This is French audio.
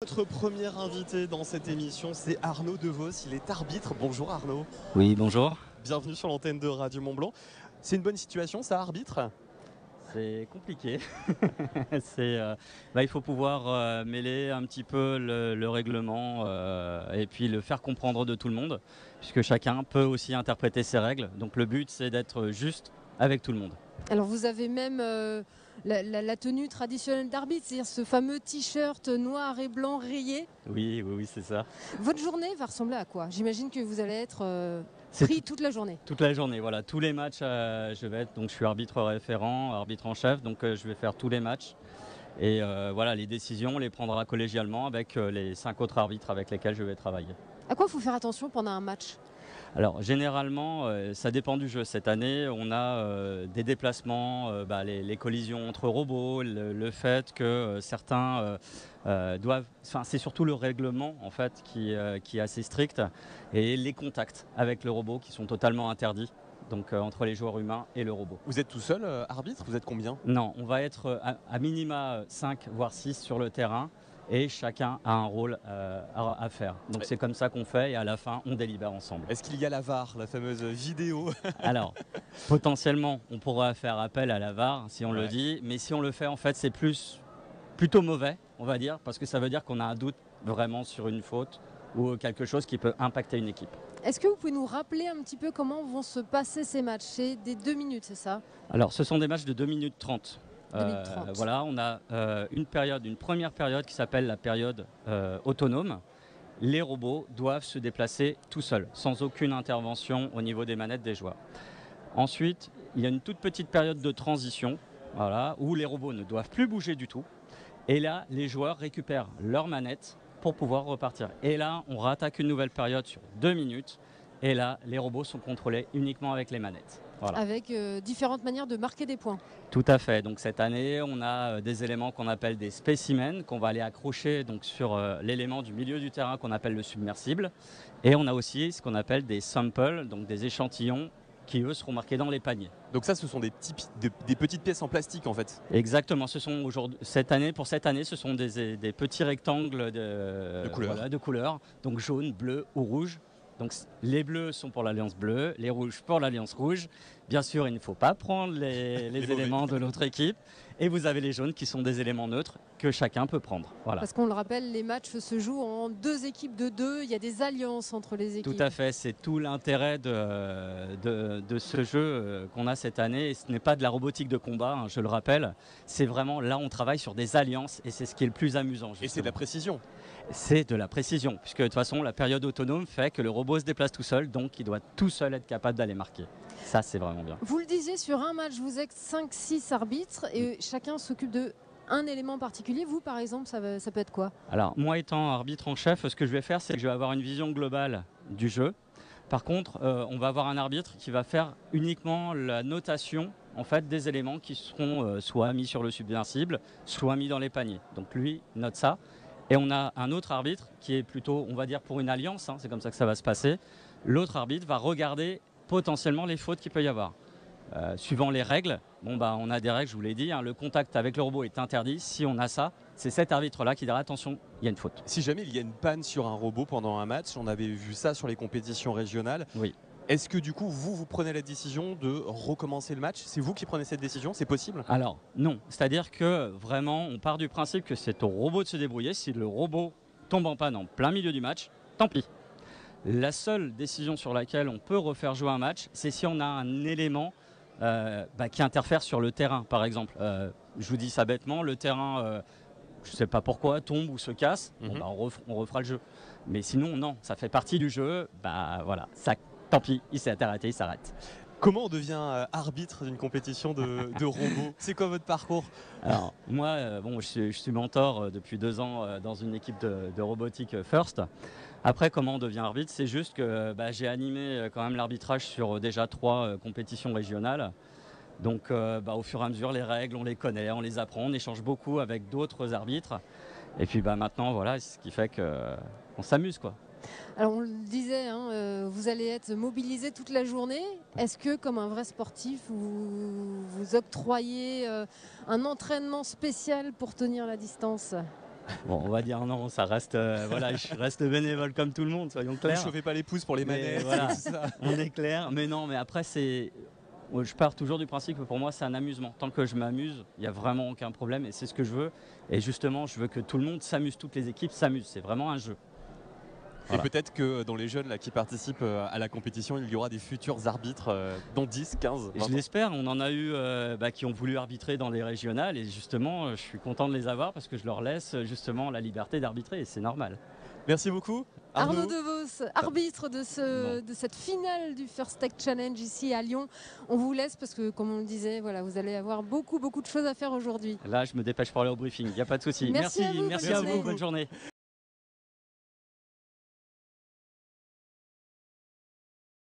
Notre premier invité dans cette émission, c'est Arnaud Devos. Il est arbitre. Bonjour Arnaud. Oui, bonjour. Bienvenue sur l'antenne de Radio Mont-Blanc. C'est une bonne situation, ça, arbitre? C'est compliqué. Il faut pouvoir mêler un petit peu le règlement et puis le faire comprendre de tout le monde, puisque chacun peut aussi interpréter ses règles. Donc le but, c'est d'être juste avec tout le monde. Alors vous avez même la tenue traditionnelle d'arbitre, c'est-à-dire ce fameux t-shirt noir et blanc rayé. Oui, c'est ça. Votre journée va ressembler à quoi? J'imagine que vous allez être C'est pris toute la journée. Toute la journée, voilà. Tous les matchs, je suis arbitre référent, arbitre en chef, donc je vais faire tous les matchs. Et voilà, les décisions, on les prendra collégialement avec les 5 autres arbitres avec lesquels je vais travailler. À quoi il faut faire attention pendant un match? Alors généralement, ça dépend du jeu. Cette année, on a des déplacements, les collisions entre robots, le fait que certains doivent. Enfin, c'est surtout le règlement en fait qui est assez strict, et les contacts avec le robot qui sont totalement interdits. Donc entre les joueurs humains et le robot. Vous êtes tout seul, arbitre? Vous êtes combien? Non, on va être à minima 5 voire 6 sur le terrain. Et chacun a un rôle à faire. Donc c'est comme ça qu'on fait et à la fin, on délibère ensemble. Est-ce qu'il y a la VAR, la fameuse vidéo? Alors, potentiellement, on pourra faire appel à la VAR si on le dit. Mais si on le fait, en fait, c'est plutôt mauvais, on va dire, parce que ça veut dire qu'on a un doute vraiment sur une faute ou quelque chose qui peut impacter une équipe. Est-ce que vous pouvez nous rappeler un petit peu comment vont se passer ces matchs? C'est des 2 minutes, c'est ça? Alors, ce sont des matchs de 2 minutes 30. 2030. Voilà, on a une première période qui s'appelle la période autonome. Les robots doivent se déplacer tout seuls, sans aucune intervention au niveau des manettes des joueurs. Ensuite, il y a une toute petite période de transition, voilà, où les robots ne doivent plus bouger du tout. Et là, les joueurs récupèrent leurs manettes pour pouvoir repartir. Et là, on rattaque une nouvelle période sur 2 minutes. Et là, les robots sont contrôlés uniquement avec les manettes. Voilà. Avec différentes manières de marquer des points. Tout à fait. Donc cette année, on a des éléments qu'on appelle des spécimens qu'on va aller accrocher donc sur l'élément du milieu du terrain qu'on appelle le submersible. Et on a aussi ce qu'on appelle des samples, donc des échantillons qui eux seront marqués dans les paniers. Donc ça, ce sont des petites pièces en plastique en fait. Exactement. Ce sont cette année, ce sont des petits rectangles de couleurs, donc jaune, bleu ou rouge. Donc les bleus sont pour l'Alliance bleue, les rouges pour l'Alliance rouge. Bien sûr, il ne faut pas prendre les éléments de l'autre équipe. Et vous avez les jaunes qui sont des éléments neutres que chacun peut prendre. Voilà. Parce qu'on le rappelle, les matchs se jouent en 2 équipes de 2. Il y a des alliances entre les équipes. Tout à fait, c'est tout l'intérêt de ce jeu qu'on a cette année. Et ce n'est pas de la robotique de combat, hein, je le rappelle. C'est vraiment, là on travaille sur des alliances et c'est ce qui est le plus amusant. Justement. Et c'est de la précision. C'est de la précision, puisque de toute façon la période autonome fait que le robot se déplace tout seul, donc il doit tout seul être capable d'aller marquer. Ça c'est vraiment bien. Vous le disiez, sur un match, vous êtes 5-6 arbitres et chacun s'occupe de un élément particulier. Vous par exemple, ça peut être quoi? Alors moi étant arbitre en chef, ce que je vais faire, c'est que je vais avoir une vision globale du jeu. Par contre, on va avoir un arbitre qui va faire uniquement la notation en fait, des éléments qui seront soit mis sur le submersible, soit mis dans les paniers. Donc lui note ça. Et on a un autre arbitre qui est plutôt, on va dire, pour une alliance, hein, c'est comme ça que ça va se passer. L'autre arbitre va regarder potentiellement les fautes qu'il peut y avoir. Suivant les règles, on a des règles, je vous l'ai dit, hein, le contact avec le robot est interdit. Si on a ça, c'est cet arbitre-là qui dira attention, il y a une faute. Si jamais il y a une panne sur un robot pendant un match, on avait vu ça sur les compétitions régionales. Oui. Est-ce que du coup, vous prenez la décision de recommencer le match? C'est vous qui prenez cette décision? C'est possible? Alors, non. C'est-à-dire que vraiment, on part du principe que c'est au robot de se débrouiller. Si le robot tombe en panne en plein milieu du match, tant pis. La seule décision sur laquelle on peut refaire jouer un match, c'est si on a un élément qui interfère sur le terrain, par exemple. Je vous dis ça bêtement, le terrain, je ne sais pas pourquoi, tombe ou se casse, on refera le jeu. Mais sinon, non, ça fait partie du jeu. Voilà, ça. Tant pis, il s'est arrêté, il s'arrête. Comment on devient arbitre d'une compétition de robots? C'est quoi votre parcours? Alors, moi, je suis mentor depuis 2 ans dans une équipe de robotique First. Après, comment on devient arbitre? C'est juste que j'ai animé quand même l'arbitrage sur déjà 3 compétitions régionales. Donc, au fur et à mesure, les règles, on les connaît, on les apprend, on échange beaucoup avec d'autres arbitres. Et puis maintenant, voilà, c'est ce qui fait qu'on s'amuse, quoi. Alors on le disait, vous allez être mobilisé toute la journée. Est-ce que, comme un vrai sportif, vous octroyez un entraînement spécial pour tenir la distance? Bon, on va dire non, ça reste, voilà, je reste bénévole comme tout le monde, soyons Ne clairs. chauffez pas les pouces pour les Mais manettes, voilà. tout ça. On est clair, mais non, mais après je pars toujours du principe que pour moi c'est un amusement. Tant que je m'amuse, il n'y a vraiment aucun problème et c'est ce que je veux. Et justement, je veux que tout le monde s'amuse, toutes les équipes s'amusent. C'est vraiment un jeu. Voilà. Et peut-être que dans les jeunes là, qui participent à la compétition, il y aura des futurs arbitres, dont 10, 15, 20 Je l'espère, on en a eu qui ont voulu arbitrer dans les régionales et justement, je suis content de les avoir parce que je leur laisse justement la liberté d'arbitrer et c'est normal. Merci beaucoup. Arnaud DeVos, arbitre de cette finale du First Tech Challenge ici à Lyon. On vous laisse parce que, comme on le disait, voilà, vous allez avoir beaucoup de choses à faire aujourd'hui. Là, je me dépêche pour aller au briefing, il n'y a pas de souci. Merci à vous, merci bonne à vous, journée. bonne journée.